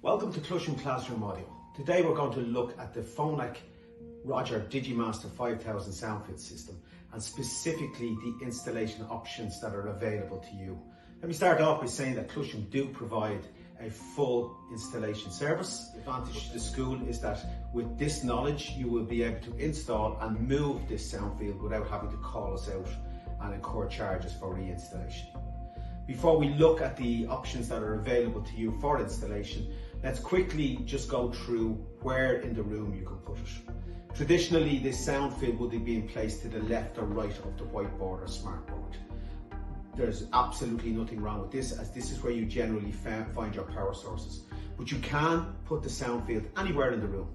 Welcome to Cloisim Classroom Audio. Today we're going to look at the Phonak Digimaster Soundfield System and specifically the installation options that are available to you. Let me start off by saying that Cloisim do provide a full installation service. The advantage to the school is that with this knowledge you will be able to install and move this soundfield without having to call us out and incur charges for reinstallation. Before we look at the options that are available to you for installation, let's quickly just go through where in the room you can put it. Traditionally, this soundfield would be being placed to the left or right of the whiteboard or smartboard. There's absolutely nothing wrong with this, as this is where you generally find your power sources. But you can put the soundfield anywhere in the room,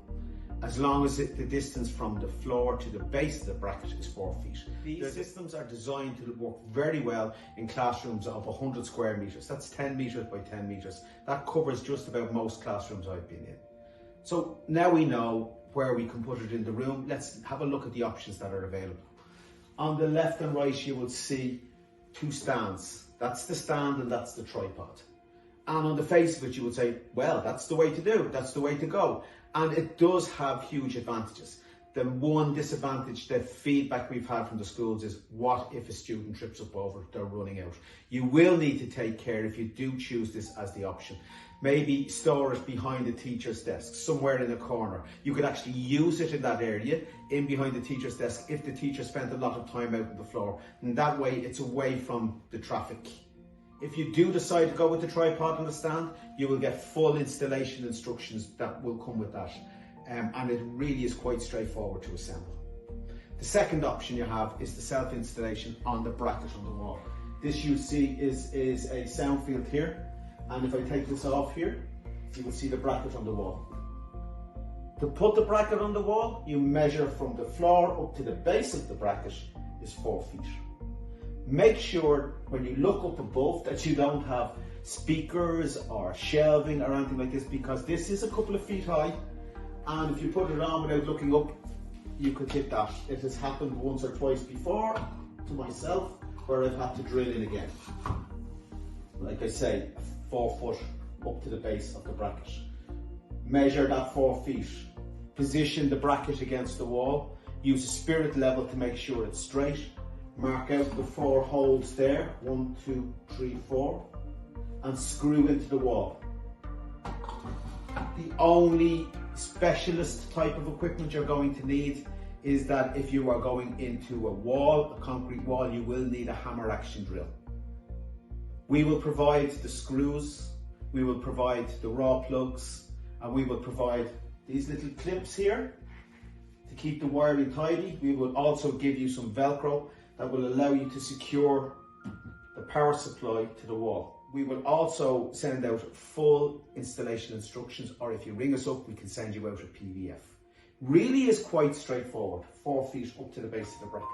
as long as the distance from the floor to the base of the bracket is 4 feet. These systems are designed to work very well in classrooms of 100 square meters. That's 10 meters by 10 meters. That covers just about most classrooms I've been in. So now we know where we can put it in the room. Let's have a look at the options that are available. On the left and right, you will see two stands. That's the stand and that's the tripod. And on the face of it, you would say, well, that's the way to do it, that's the way to go. And it does have huge advantages. The one disadvantage, the feedback we've had from the schools is, what if a student trips up over it, they're running out? You will need to take care if you do choose this as the option. Maybe store it behind the teacher's desk, somewhere in a corner. You could actually use it in that area, in behind the teacher's desk, if the teacher spent a lot of time out on the floor. And that way it's away from the traffic. If you do decide to go with the tripod and the stand, you will get full installation instructions that will come with that. And it really is quite straightforward to assemble. The second option you have is the self-installation on the bracket on the wall. This you see is a soundfield here. And if I take this off here, you will see the bracket on the wall. To put the bracket on the wall, you measure from the floor up to the base of the bracket is 4 feet. Make sure when you look up above that you don't have speakers or shelving or anything like this, because this is a couple of feet high, and if you put it on without looking up, you could hit that. It has happened once or twice before to myself where I've had to drill in again. Like I say, 4 foot up to the base of the bracket. Measure that 4 feet. Position the bracket against the wall. Use a spirit level to make sure it's straight. Mark out the 4 holes there, 1, 2, 3, 4, and screw into the wall. The only specialist type of equipment you're going to need is that if you are going into a wall, a concrete wall, you will need a hammer action drill. We will provide the screws, we will provide the raw plugs, and we will provide these little clips here to keep the wiring tidy. We will also give you some Velcro that will allow you to secure the power supply to the wall. We will also send out full installation instructions, or if you ring us up, we can send you out a PDF. Really is quite straightforward, 4 feet up to the base of the bracket.